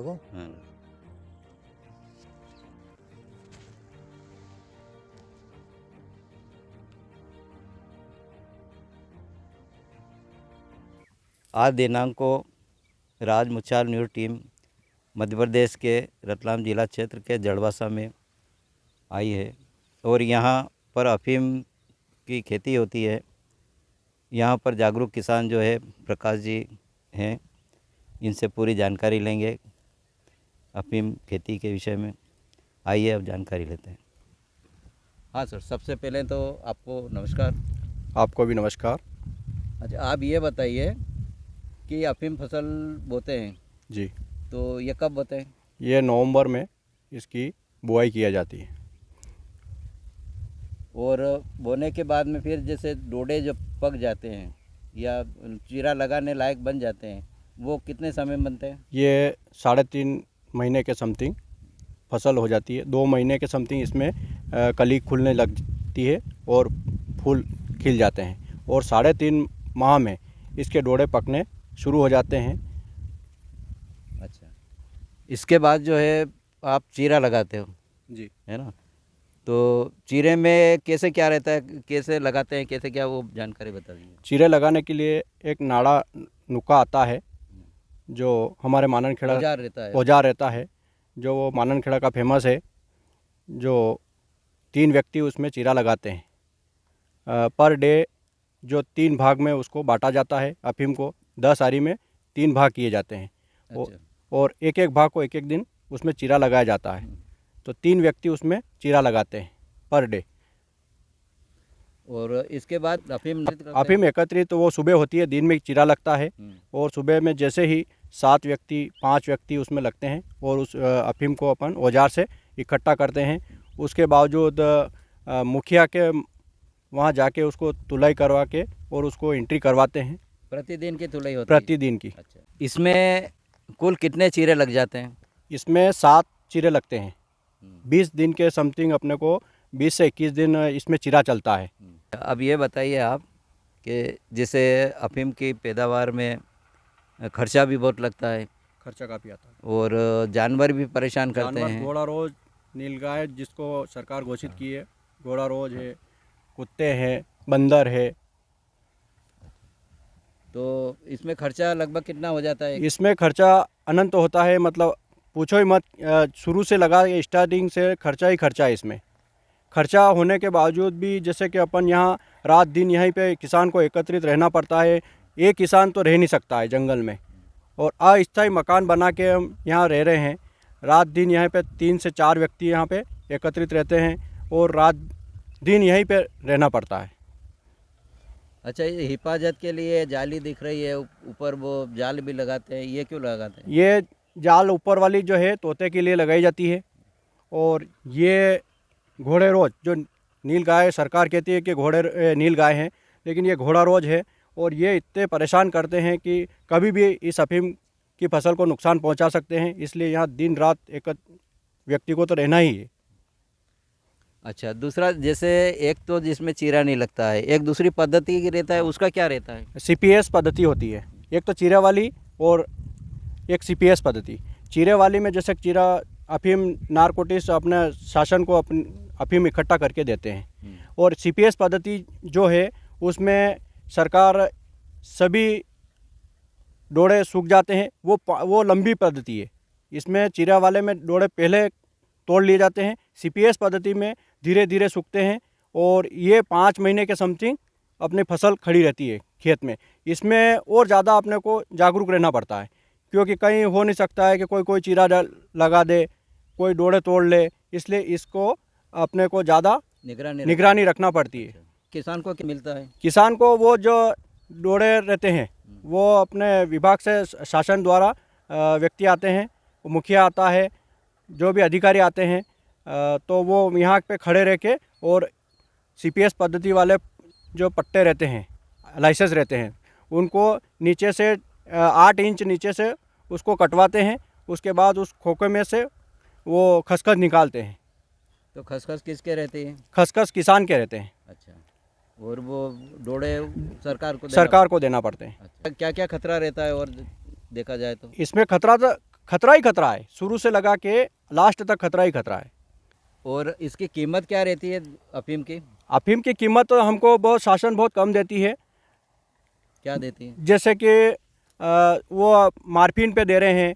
देखो हाँ। आज दिनांक को राज मुच्छाल न्यूज़ टीम मध्य प्रदेश के रतलाम जिला क्षेत्र के जड़वासा में आई है और यहाँ पर अफीम की खेती होती है। यहाँ पर जागरूक किसान जो है प्रकाश जी हैं, इनसे पूरी जानकारी लेंगे अफीम खेती के विषय में। आइए अब जानकारी लेते हैं। हाँ सर, सबसे पहले तो आपको नमस्कार। आपको भी नमस्कार। अच्छा, आप ये बताइए कि अफीम फसल बोते हैं जी, तो ये कब बोते हैं? ये नवंबर में इसकी बुआई किया जाती है। और बोने के बाद में फिर जैसे डोडे जब पक जाते हैं या चीरा लगाने लायक बन जाते हैं, वो कितने समय में बनते हैं? ये 3.5 महीने के समथिंग फसल हो जाती है। 2 महीने के समथिंग इसमें कली खुलने लगती है और फूल खिल जाते हैं और 3.5 माह में इसके डोडे पकने शुरू हो जाते हैं। अच्छा, इसके बाद जो है आप चीरा लगाते हो, जी, है ना? तो चीरे में कैसे क्या रहता है, कैसे लगाते हैं, कैसे क्या, वो जानकारी बता दीजिए। चीरे लगाने के लिए एक नाड़ा नुका आता है जो हमारे माननखेड़ा औजार रहता है। औजार रहता है, जो वो माननखेड़ा का फेमस है, जो 3 व्यक्ति उसमें चीरा लगाते हैं। पर डे जो 3 भाग में उसको बांटा जाता है। अफीम को 10 आरी में 3 भाग किए जाते हैं। अच्छा। और एक एक भाग को एक एक दिन उसमें चीरा लगाया जाता है। तो 3 व्यक्ति उसमें चीरा लगाते हैं पर डे। और इसके बाद अफीम अफीम एकत्रित तो वो सुबह होती है, दिन में चीरा लगता है और सुबह में जैसे ही 7 व्यक्ति 5 व्यक्ति उसमें लगते हैं और उस अफीम को अपन औजार से इकट्ठा करते हैं। उसके बावजूद मुखिया के वहाँ जाके उसको तुलाई करवा के और उसको एंट्री करवाते हैं। प्रतिदिन की तुलाई होती है? प्रतिदिन की। अच्छा, इसमें कुल कितने चीरे लग जाते हैं? इसमें 7 चीरे लगते हैं। 20 दिन के समथिंग अपने को 20 से 21 दिन इसमें चीरा चलता है। अब ये बताइए आप कि जैसे अफीम की पैदावार में खर्चा भी बहुत लगता है खर्चा काफ़ी आता है और जानवर भी परेशान करते जानवर हैं। घोड़ा रोज, नीलगाय जिसको सरकार घोषित की है, घोड़ा रोज है, कुत्ते हैं, बंदर है। तो इसमें खर्चा लगभग कितना हो जाता है? इसमें खर्चा अनंत होता है, मतलब पूछो ही मत। शुरू से लगा स्टार्टिंग से खर्चा ही खर्चा है। इसमें खर्चा होने के बावजूद भी जैसे कि अपन यहाँ रात दिन यहीं पे किसान को एकत्रित रहना पड़ता है। एक किसान तो रह नहीं सकता है जंगल में, और अस्थायी मकान बना के हम यहाँ रह रहे हैं। रात दिन यहाँ पे 3 से 4 व्यक्ति यहाँ पे एकत्रित रहते हैं और रात दिन यहीं पे रहना पड़ता है। अच्छा, ये हिफाजत के लिए जाली दिख रही है ऊपर, वो जाल भी लगाते हैं, ये क्यों लगाते हैं? ये जाल ऊपर वाली जो है तोते के लिए लगाई जाती है। और ये घोड़े रोज, जो नील गाय सरकार कहती है कि नील गाय हैं, लेकिन ये घोड़ा रोज है। और ये इतने परेशान करते हैं कि कभी भी इस अफीम की फसल को नुकसान पहुंचा सकते हैं। इसलिए यहाँ दिन रात एक व्यक्ति को तो रहना ही है। अच्छा, दूसरा जैसे एक तो जिसमें चीरा नहीं लगता है, एक दूसरी पद्धति की रहता है, उसका क्या रहता है? CPS पद्धति होती है। एक तो चीरे वाली और एक CPS पद्धति। चीरे वाली में जैसे चीरा अफीम नारकोटिक्स अपने शासन को अफीम इकट्ठा करके देते हैं। और CPS पद्धति जो है उसमें सरकार सभी डोड़े सूख जाते हैं। वो लंबी पद्धति है। इसमें चीरा वाले में डोड़े पहले तोड़ लिए जाते हैं। CPS पद्धति में धीरे धीरे सूखते हैं और ये 5 महीने के समथिंग अपनी फसल खड़ी रहती है खेत में। इसमें और ज़्यादा अपने को जागरूक रहना पड़ता है, क्योंकि कहीं हो नहीं सकता है कि कोई चीरा लगा दे, कोई डोड़े तोड़ ले। इसलिए इसको अपने को ज़्यादा निगरानी रखना पड़ती है। किसान को क्या मिलता है? किसान को वो जो डोड़े रहते हैं वो अपने विभाग से शासन द्वारा व्यक्ति आते हैं, मुखिया आता है, जो भी अधिकारी आते हैं, तो वो यहाँ पे खड़े रह के और CPS पद्धति वाले जो पट्टे रहते हैं, लाइसेंस रहते हैं, उनको नीचे से 8 इंच नीचे से उसको कटवाते हैं। उसके बाद उस खोखे में से वो खसखस निकालते हैं। तो खसखस किसके रहते हैं? खसखस किसान के रहते हैं। अच्छा, और वो डोडे सरकार को देना पड़ते हैं। अच्छा, क्या क्या खतरा रहता है और देखा जाए तो? इसमें खतरा तो खतरा ही खतरा है, शुरू से लगा के लास्ट तक खतरा ही खतरा है। और इसकी कीमत क्या रहती है अफीम की? अफीम की कीमत तो हमको बहुत शासन बहुत कम देती है। क्या देती है? जैसे कि वो मार्फिन पे दे रहे हैं,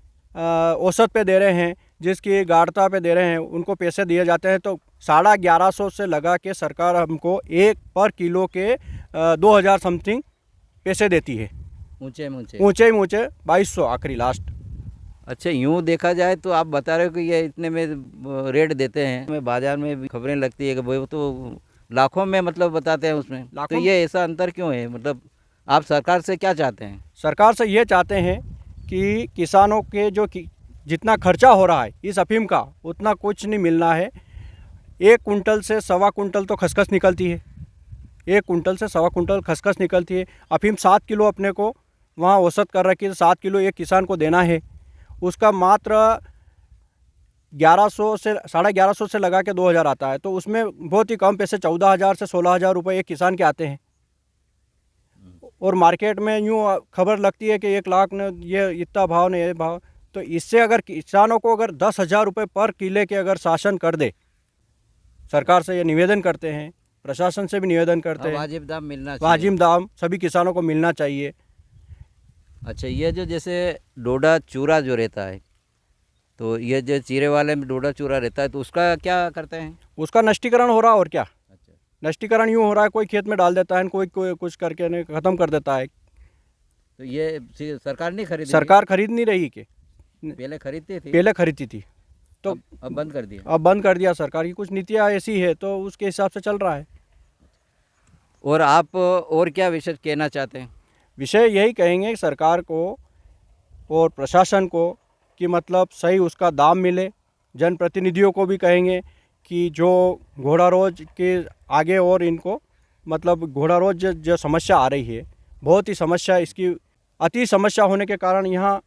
औसत पे दे रहे हैं, जिसकी गाढ़ता पे दे रहे हैं, उनको पैसे दिए जाते हैं। तो 1150 से लगा के सरकार हमको एक पर किलो के 2000 समथिंग पैसे देती है। ऊंचे में ऊंचे। ऊंचे ही ऊंचे 2200 आखिरी लास्ट। अच्छा, यूँ देखा जाए तो आप बता रहे हो कि ये इतने में रेट देते हैं, में बाजार में भी खबरें लगती है कि वो तो लाखों में मतलब बताते हैं उसमें। तो लाखों? ये ऐसा अंतर क्यों है? मतलब आप सरकार से क्या चाहते हैं? सरकार से ये चाहते हैं कि किसानों के जितना खर्चा हो रहा है इस अफीम का, उतना कुछ नहीं मिलना है। 1 कुंटल से 1.25 कुंटल तो खसखस निकलती है, 1 कुंटल से 1.25 कुंटल खसखस निकलती है। अफीम 7 किलो अपने को वहाँ औसत कर रखी है, 7 किलो एक किसान को देना है। उसका मात्र 1100 से 1150 से लगा के 2000 आता है। तो उसमें बहुत ही कम पैसे 14,000 से 16,000 रुपये एक किसान के आते हैं। और मार्केट में यूँ खबर लगती है कि 1 लाख ने ये इतना भाव ने ये भाव। तो इससे अगर किसानों को अगर 10,000 रुपये पर किले के अगर शासन कर दे, सरकार से ये निवेदन करते हैं, प्रशासन से भी निवेदन करते हैं, वाजिब दाम मिलना चाहिए। वाजिब दाम सभी किसानों को मिलना चाहिए। अच्छा, ये जो जैसे डोडा चूरा जो रहता है, तो ये जो चीरे वाले में डोडा चूरा रहता है, तो उसका क्या करते हैं? उसका नष्टीकरण हो रहा है और क्या। अच्छा, नष्टीकरण यूँ हो रहा है, कोई खेत में डाल देता है, कोई कुछ करके ने ख़त्म कर देता है। तो ये सरकार नहीं खरीदी? सरकार खरीद नहीं रही कि पहले खरीदती थी, पहले खरीदती थी, तो अब बंद कर दिया। अब बंद कर दिया। सरकार की कुछ नीतियाँ ऐसी है तो उसके हिसाब से चल रहा है। और आप और क्या विशेष कहना चाहते हैं? विषय यही कहेंगे सरकार को और प्रशासन को कि मतलब सही उसका दाम मिले। जनप्रतिनिधियों को भी कहेंगे कि जो घोड़ा रोज के आगे और इनको मतलब घोड़ा रोज जो समस्या आ रही है, बहुत ही समस्या, इसकी अति समस्या होने के कारण यहाँ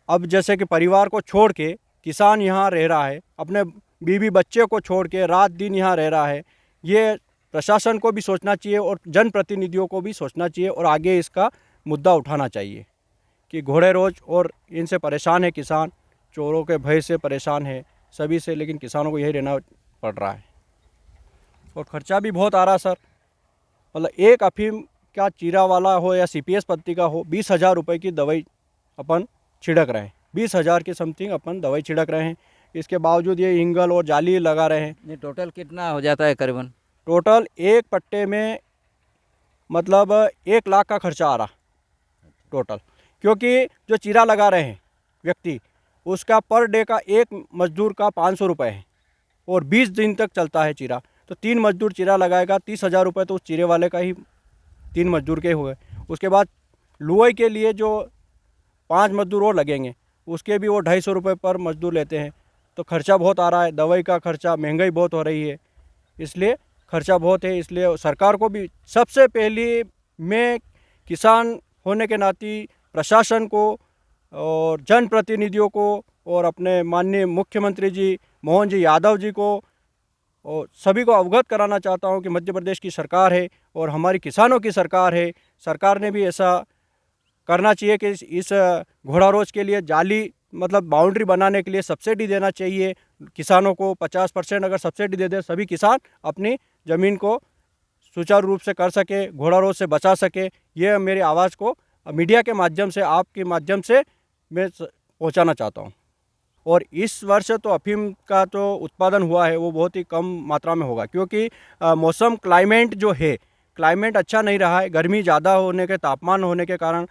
अब जैसे कि परिवार को छोड़ के किसान यहाँ रह रहा है, अपने बीवी बच्चे को छोड़ के रात दिन यहाँ रह रहा है। ये प्रशासन को भी सोचना चाहिए और जनप्रतिनिधियों को भी सोचना चाहिए और आगे इसका मुद्दा उठाना चाहिए कि घोड़े रोज और इनसे परेशान है किसान, चोरों के भय से परेशान है सभी से, लेकिन किसानों को यही रहना पड़ रहा है। और ख़र्चा भी बहुत आ रहा है सर। मतलब एक अफीम का चीरा वाला हो या CPS पत्ती का हो, 20,000 रुपये की दवाई अपन छिड़क रहे हैं, 20,000 के समथिंग अपन दवाई छिड़क रहे हैं। इसके बावजूद ये इंगल और जाली लगा रहे हैं। नहीं, टोटल कितना हो जाता है करीबन? टोटल एक पट्टे में मतलब 1 लाख का खर्चा आ रहा टोटल, क्योंकि जो चीरा लगा रहे हैं व्यक्ति, उसका पर डे का एक मजदूर का 500 रुपये है और 20 दिन तक चलता है चीरा। तो 3 मजदूर चीरा लगाएगा, 30,000 रुपये तो उस चीरे वाले का ही 3 मजदूर के हुए। उसके बाद लुआई के लिए जो 5 मजदूर और लगेंगे, उसके भी वो 250 रुपये पर मजदूर लेते हैं। तो खर्चा बहुत आ रहा है, दवाई का खर्चा, महंगाई बहुत हो रही है, इसलिए खर्चा बहुत है। इसलिए सरकार को भी सबसे पहली मैं किसान होने के नाते प्रशासन को और जनप्रतिनिधियों को और अपने माननीय मुख्यमंत्री जी मोहन जी यादव जी को और सभी को अवगत कराना चाहता हूं कि मध्य प्रदेश की सरकार है और हमारी किसानों की सरकार है। सरकार ने भी ऐसा करना चाहिए कि इस घोड़ा रोज के लिए जाली मतलब बाउंड्री बनाने के लिए सब्सिडी देना चाहिए किसानों को। 50% अगर सब्सिडी दे दे, सभी किसान अपनी ज़मीन को सुचारू रूप से कर सके, घोड़ा रोज से बचा सके। ये मेरी आवाज़ को मीडिया के माध्यम से, आपके माध्यम से मैं पहुंचाना चाहता हूं। और इस वर्ष तो अफीम का जो उत्पादन हुआ है वो बहुत ही कम मात्रा में होगा, क्योंकि मौसम क्लाइमेट जो है, क्लाइमेट अच्छा नहीं रहा है। गर्मी ज़्यादा होने के, तापमान होने के कारण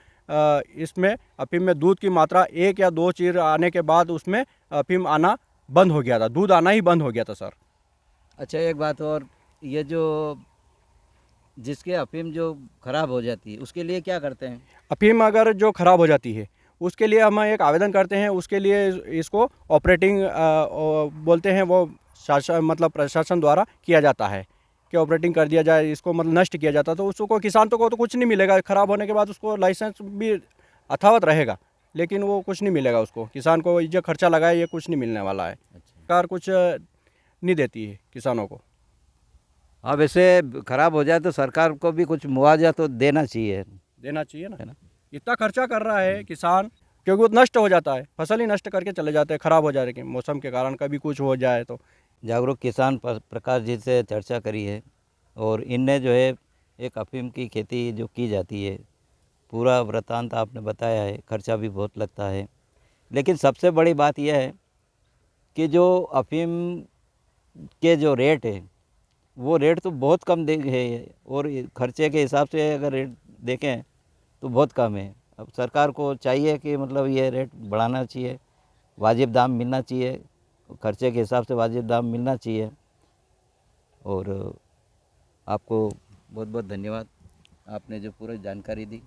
इसमें अफीम में दूध की मात्रा 1 या 2 चीर आने के बाद उसमें अफीम आना बंद हो गया था, दूध आना ही बंद हो गया था सर। अच्छा, एक बात और, ये जो जिसके अफीम जो ख़राब हो जाती है उसके लिए क्या करते हैं? अफीम अगर जो ख़राब हो जाती है उसके लिए हम एक आवेदन करते हैं। उसके लिए इसको ऑपरेटिंग बोलते हैं, वो शासन मतलब प्रशासन द्वारा किया जाता है कि ऑपरेटिंग कर दिया जाए, इसको मतलब नष्ट किया जाता है। तो उसको किसान को तो कुछ नहीं मिलेगा, ख़राब होने के बाद उसको लाइसेंस भी अथावत रहेगा, लेकिन वो कुछ नहीं मिलेगा उसको। किसान को जो खर्चा लगाए ये कुछ नहीं मिलने वाला है। सरकार कुछ नहीं देती है किसानों को। हाँ, वैसे ख़राब हो जाए तो सरकार को भी कुछ मुआवजा तो देना चाहिए देना चाहिए ना, इतना खर्चा कर रहा है किसान, क्योंकि वो नष्ट हो जाता है, फसल ही नष्ट करके चले जाते हैं, ख़राब हो जाएगी मौसम के कारण, कभी कुछ हो जाए तो। जागरूक किसान प्रकाश जी से चर्चा करी है और इनने जो है एक अफीम की खेती जो की जाती है पूरा वृतांत आपने बताया है। खर्चा भी बहुत लगता है, लेकिन सबसे बड़ी बात यह है कि जो अफीम के जो रेट है वो रेट तो बहुत कम दे है और खर्चे के हिसाब से अगर रेट देखें तो बहुत कम है। अब सरकार को चाहिए कि मतलब ये रेट बढ़ाना चाहिए, वाजिब दाम मिलना चाहिए, खर्चे के हिसाब से वाजिब दाम मिलना चाहिए। और आपको बहुत बहुत धन्यवाद, आपने जो पूरी जानकारी दी।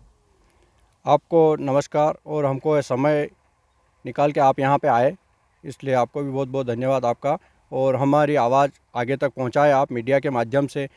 आपको नमस्कार, और हमको ये समय निकाल के आप यहाँ पे आए, इसलिए आपको भी बहुत बहुत धन्यवाद आपका। और हमारी आवाज़ आगे तक पहुँचाए आप मीडिया के माध्यम से,